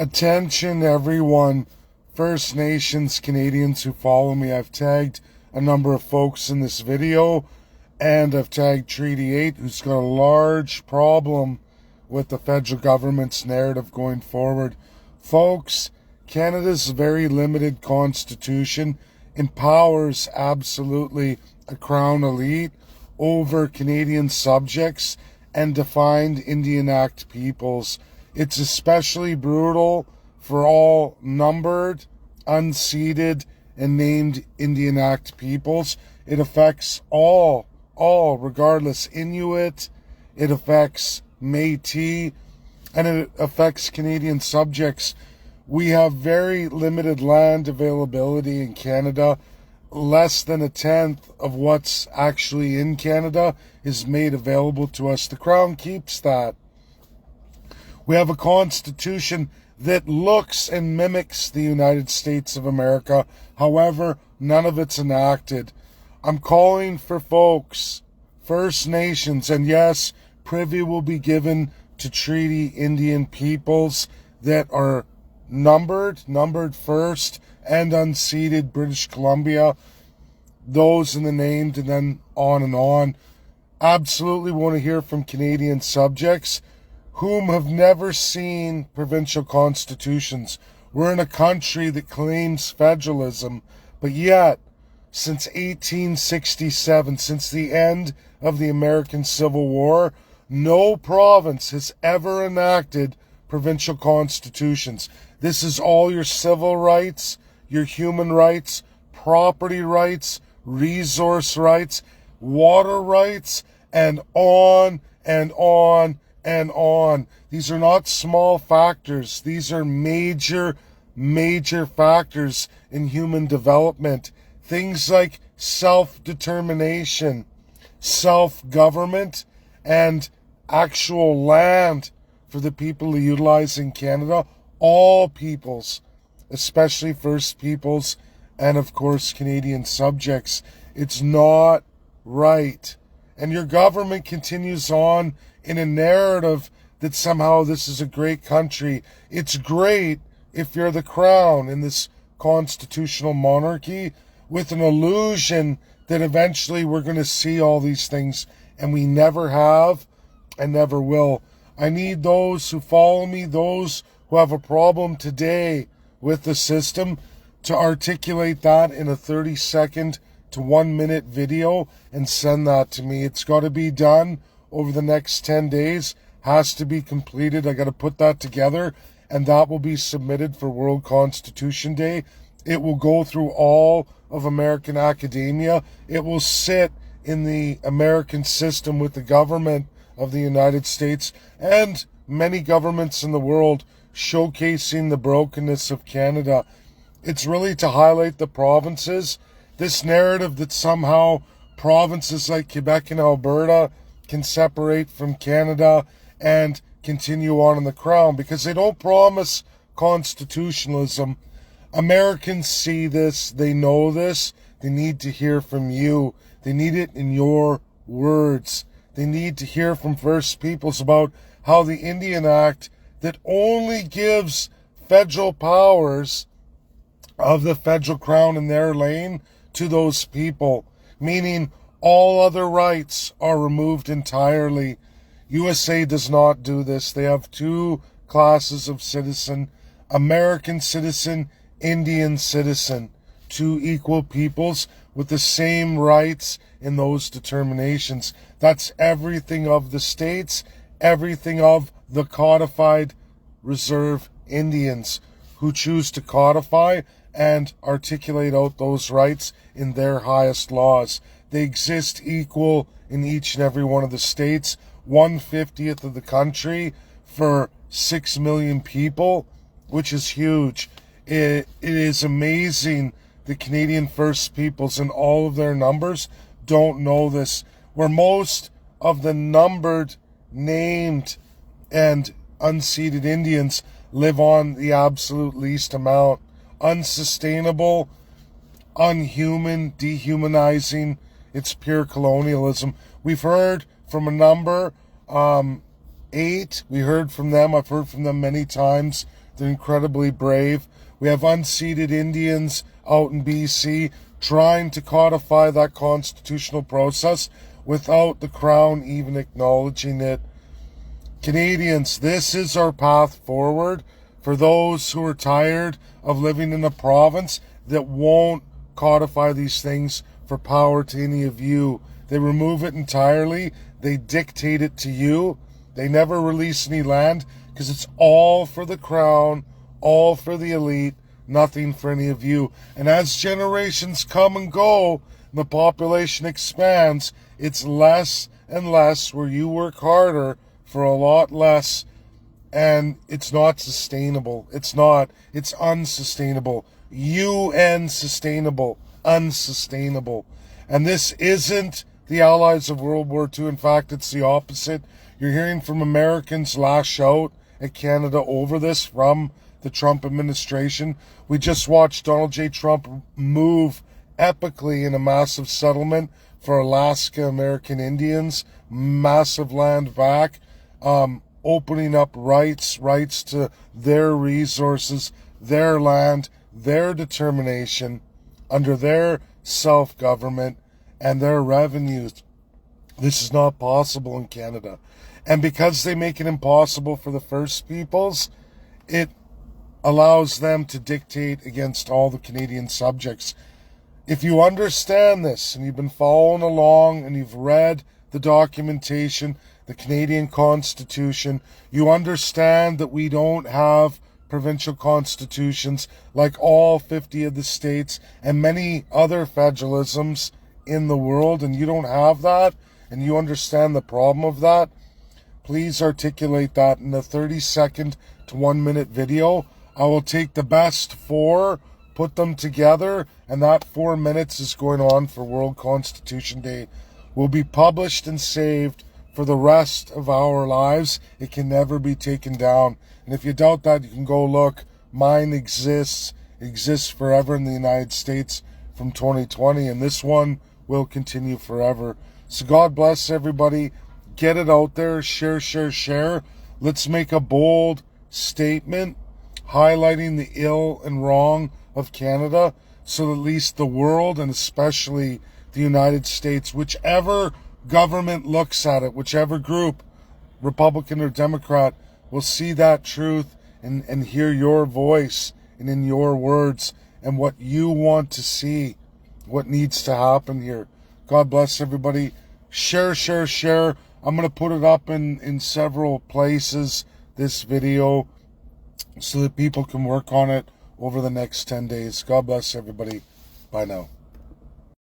Attention everyone, First Nations Canadians who follow me. I've tagged a number of folks in this video, and I've tagged Treaty 8, who's got a large problem with the federal government's narrative going forward. Folks, Canada's very limited constitution empowers absolutely a crown elite over Canadian subjects and defined Indian Act peoples. It's especially brutal for all numbered, unceded, and named Indian Act peoples. It affects all, regardless. Inuit, it affects Métis, and it affects Canadian subjects. We have very limited land availability in Canada. Less than a tenth of what's actually in Canada is made available to us. The Crown keeps that. We have a constitution that looks and mimics the United States of America. However, none of it's enacted. I'm calling for folks, First Nations, and yes, privy will be given to treaty Indian peoples that are numbered first, and unceded British Columbia, those in the named, and then on and on. Absolutely want to hear from Canadian subjects whom have never seen provincial constitutions. We're in a country that claims federalism, but yet, since 1867, since the end of the American Civil War, no province has ever enacted provincial constitutions. This is all your civil rights, your human rights, property rights, resource rights, water rights, and on and on and on. These are not small factors. These are major factors in human development. Things like self-determination, self-government, and actual land for the people who utilize in Canada. All peoples, especially First Peoples, and of course Canadian subjects. It's not right. And your government continues on in a narrative that somehow this is a great country. It's great if you're the crown in this constitutional monarchy, with an illusion that eventually we're going to see all these things, and we never have and never will. I need those who follow me, those who have a problem today with the system, to articulate that in a 30-second to 1-minute video and send that to me. It's got to be done over the next 10 days. Has to be completed. I got to put that together, and that will be submitted for World Constitution Day. It will go through all of American academia. It will sit in the American system with the government of the United States and many governments in the world, showcasing the brokenness of Canada. It's really to highlight the provinces. This narrative that somehow provinces like Quebec and Alberta can separate from Canada and continue on in the crown, because they don't promise constitutionalism. Americans see this, they know this, they need to hear from you. They need it in your words. They need to hear from First Peoples about how the Indian Act that only gives federal powers of the federal crown in their lane to those people, meaning all other rights are removed entirely. USA does not do this. They have two classes of citizen: American citizen, Indian citizen, two equal peoples with the same rights in those determinations. That's everything of the states, everything of the codified reserve Indians who choose to codify and articulate out those rights in their highest laws. They exist equal in each and every one of the states. 1/50th of the country for 6 million people, which is huge. It is amazing the Canadian First Peoples and all of their numbers don't know this, where most of the numbered, named, and unceded Indians live on the absolute least amount. Unsustainable, unhuman, dehumanizing. It's pure colonialism. We've heard from a number, 8. We heard from them. I've heard from them many times. They're incredibly brave. We have unceded Indians out in BC trying to codify that constitutional process without the Crown even acknowledging it. Canadians, this is our path forward for those who are tired of living in a province that won't codify these things for power to any of you. They remove it entirely. They dictate it to you. They never release any land because it's all for the Crown, all for the elite, nothing for any of you. And as generations come and go, and the population expands, it's less and less where you work harder for a lot less, and it's not sustainable. It's not. It's unsustainable. UN sustainable. Unsustainable. And this isn't the allies of World War II. In fact, it's the opposite. You're hearing from Americans lash out at Canada over this from the Trump administration. We just watched Donald J. Trump move epically in a massive settlement for Alaska American Indians, massive land back, opening up rights to their resources, their land, their determination, under their self-government and their revenues. This is not possible in Canada. And because they make it impossible for the First Peoples, it allows them to dictate against all the Canadian subjects. If you understand this and you've been following along and you've read the documentation, the Canadian Constitution, you understand that we don't have provincial constitutions like all 50 of the states and many other federalisms in the world, and you don't have that, and you understand the problem of that, please articulate that in a 30-second to 1-minute video. I will take the best 4, put them together, and that 4 minutes is going on for World Constitution Day. Will be published and saved for the rest of our lives. It can never be taken down. And if you doubt that, you can go look. Mine exists forever in the United States from 2020, and this one will continue forever. So God bless everybody. Get it out there. Share, share, share. Let's make a bold statement highlighting the ill and wrong of Canada, so that at least the world, and especially the United States, whichever government looks at it, whichever group, Republican or Democrat, will see that truth and hear your voice and in your words and what you want to see, what needs to happen here. God bless everybody. Share, share, share. I'm going to put it up in several places, this video, so that people can work on it over the next 10 days. God bless everybody. Bye now.